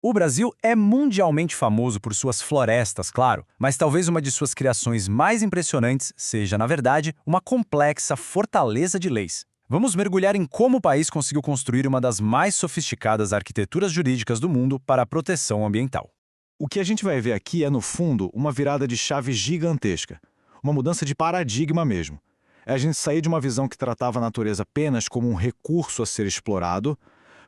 O Brasil é mundialmente famoso por suas florestas, claro, mas talvez uma de suas criações mais impressionantes seja, na verdade, uma complexa fortaleza de leis. Vamos mergulhar em como o país conseguiu construir uma das mais sofisticadas arquiteturas jurídicas do mundo para a proteção ambiental. O que a gente vai ver aqui é, no fundo, uma virada de chave gigantesca. Uma mudança de paradigma mesmo. É a gente sair de uma visão que tratava a natureza apenas como um recurso a ser explorado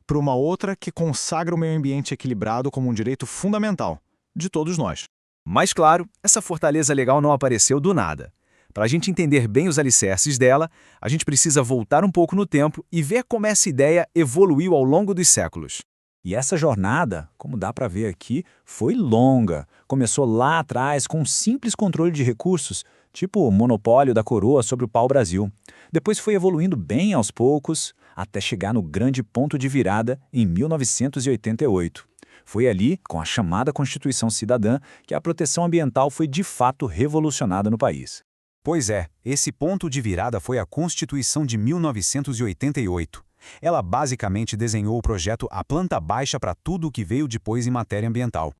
para uma outra que consagra o meio ambiente equilibrado como um direito fundamental de todos nós. Mas claro, essa fortaleza legal não apareceu do nada. Para a gente entender bem os alicerces dela, a gente precisa voltar um pouco no tempo e ver como essa ideia evoluiu ao longo dos séculos. E essa jornada, como dá para ver aqui, foi longa. Começou lá atrás com um simples controle de recursos, tipo o monopólio da coroa sobre o pau-brasil. Depois foi evoluindo bem aos poucos, até chegar no grande ponto de virada em 1988. Foi ali, com a chamada Constituição Cidadã, que a proteção ambiental foi de fato revolucionada no país. Pois é, esse ponto de virada foi a Constituição de 1988. Ela basicamente desenhou o projeto à planta baixa para tudo o que veio depois em matéria ambiental.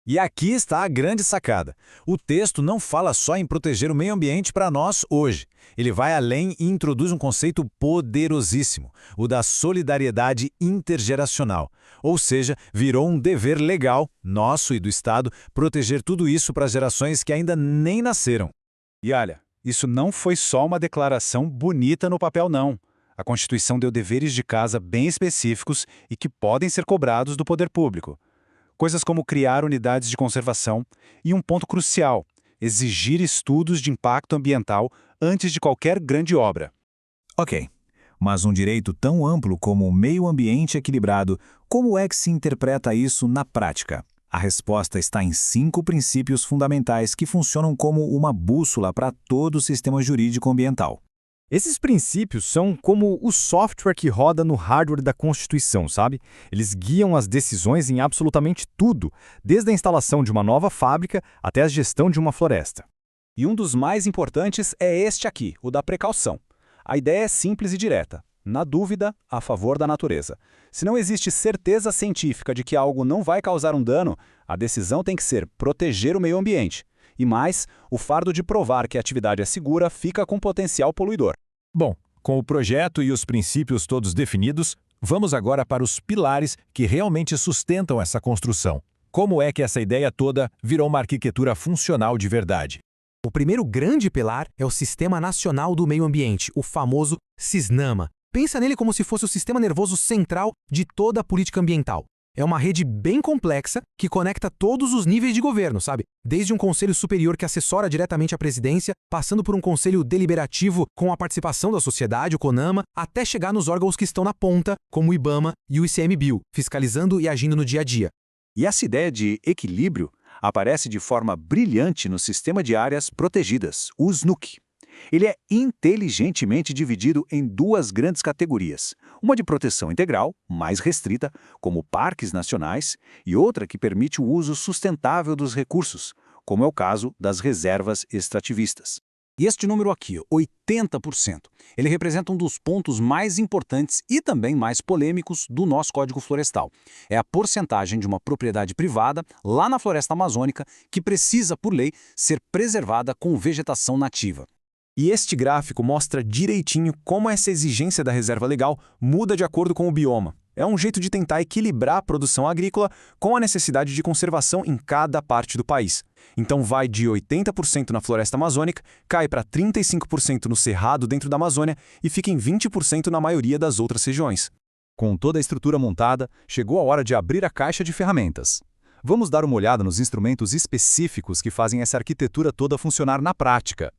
E aqui está a grande sacada. O texto não fala só em proteger o meio ambiente para nós hoje. Ele vai além e introduz um conceito poderosíssimo, o da solidariedade intergeracional. Ou seja, virou um dever legal, nosso e do Estado, proteger tudo isso para as gerações que ainda nem nasceram. E olha, isso não foi só uma declaração bonita no papel, não. A Constituição deu deveres de casa bem específicos e que podem ser cobrados do poder público. Coisas como criar unidades de conservação e um ponto crucial, exigir estudos de impacto ambiental antes de qualquer grande obra. Ok, mas um direito tão amplo como o meio ambiente equilibrado, como é que se interpreta isso na prática? A resposta está em 5 princípios fundamentais que funcionam como uma bússola para todo o sistema jurídico ambiental. Esses princípios são como o software que roda no hardware da Constituição, sabe? Eles guiam as decisões em absolutamente tudo, desde a instalação de uma nova fábrica até a gestão de uma floresta. E um dos mais importantes é este aqui, o da precaução. A ideia é simples e direta. Na dúvida, a favor da natureza. Se não existe certeza científica de que algo não vai causar um dano, a decisão tem que ser proteger o meio ambiente. E mais, o fardo de provar que a atividade é segura fica com potencial poluidor. Bom, com o projeto e os princípios todos definidos, vamos agora para os pilares que realmente sustentam essa construção. Como é que essa ideia toda virou uma arquitetura funcional de verdade? O primeiro grande pilar é o Sistema Nacional do Meio Ambiente, o famoso SISNAMA. Pensa nele como se fosse o sistema nervoso central de toda a política ambiental. É uma rede bem complexa que conecta todos os níveis de governo, sabe? Desde um conselho superior que assessora diretamente a presidência, passando por um conselho deliberativo com a participação da sociedade, o CONAMA, até chegar nos órgãos que estão na ponta, como o IBAMA e o ICMBio, fiscalizando e agindo no dia a dia. E essa ideia de equilíbrio aparece de forma brilhante no Sistema de Áreas Protegidas, o SNUC. Ele é inteligentemente dividido em 2 grandes categorias, uma de proteção integral, mais restrita, como parques nacionais, e outra que permite o uso sustentável dos recursos, como é o caso das reservas extrativistas. E este número aqui, 80%, ele representa um dos pontos mais importantes e também mais polêmicos do nosso Código Florestal. É a porcentagem de uma propriedade privada, lá na floresta amazônica, que precisa, por lei, ser preservada com vegetação nativa. E este gráfico mostra direitinho como essa exigência da reserva legal muda de acordo com o bioma. É um jeito de tentar equilibrar a produção agrícola com a necessidade de conservação em cada parte do país. Então vai de 80% na floresta amazônica, cai para 35% no cerrado dentro da Amazônia e fica em 20% na maioria das outras regiões. Com toda a estrutura montada, chegou a hora de abrir a caixa de ferramentas. Vamos dar uma olhada nos instrumentos específicos que fazem essa arquitetura toda funcionar na prática.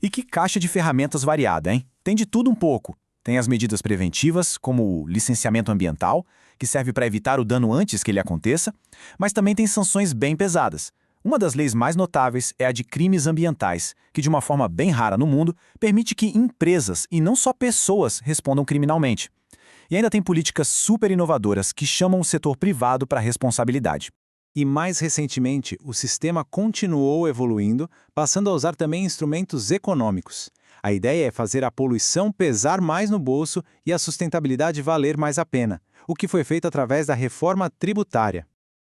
E que caixa de ferramentas variada, hein? Tem de tudo um pouco. Tem as medidas preventivas, como o licenciamento ambiental, que serve para evitar o dano antes que ele aconteça, mas também tem sanções bem pesadas. Uma das leis mais notáveis é a de crimes ambientais, que de uma forma bem rara no mundo, permite que empresas e não só pessoas respondam criminalmente. E ainda tem políticas super inovadoras que chamam o setor privado para a responsabilidade. E mais recentemente, o sistema continuou evoluindo, passando a usar também instrumentos econômicos. A ideia é fazer a poluição pesar mais no bolso e a sustentabilidade valer mais a pena, o que foi feito através da reforma tributária.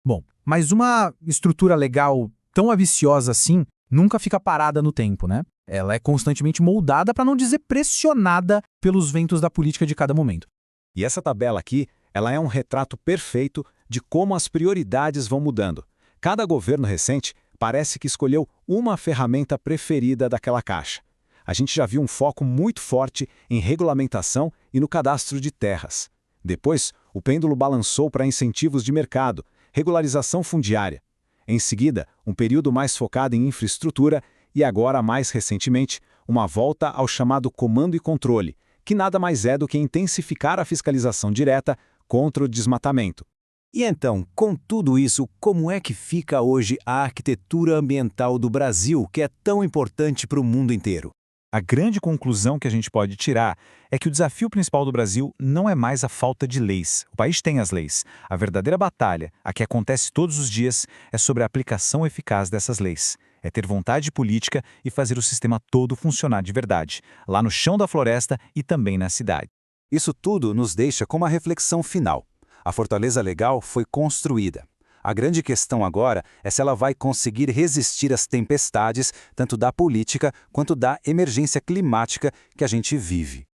Bom, mas uma estrutura legal tão ambiciosa assim nunca fica parada no tempo, né? Ela é constantemente moldada, para não dizer pressionada, pelos ventos da política de cada momento. E essa tabela aqui, ela é um retrato perfeito de como as prioridades vão mudando. Cada governo recente parece que escolheu uma ferramenta preferida daquela caixa. A gente já viu um foco muito forte em regulamentação e no cadastro de terras. Depois, o pêndulo balançou para incentivos de mercado, regularização fundiária. Em seguida, um período mais focado em infraestrutura e agora, mais recentemente, uma volta ao chamado comando e controle, que nada mais é do que intensificar a fiscalização direta contra o desmatamento. E então, com tudo isso, como é que fica hoje a arquitetura ambiental do Brasil, que é tão importante para o mundo inteiro? A grande conclusão que a gente pode tirar é que o desafio principal do Brasil não é mais a falta de leis. O país tem as leis. A verdadeira batalha, a que acontece todos os dias, é sobre a aplicação eficaz dessas leis. É ter vontade política e fazer o sistema todo funcionar de verdade, lá no chão da floresta e também na cidade. Isso tudo nos deixa com uma reflexão final. A fortaleza legal foi construída. A grande questão agora é se ela vai conseguir resistir às tempestades, tanto da política quanto da emergência climática que a gente vive.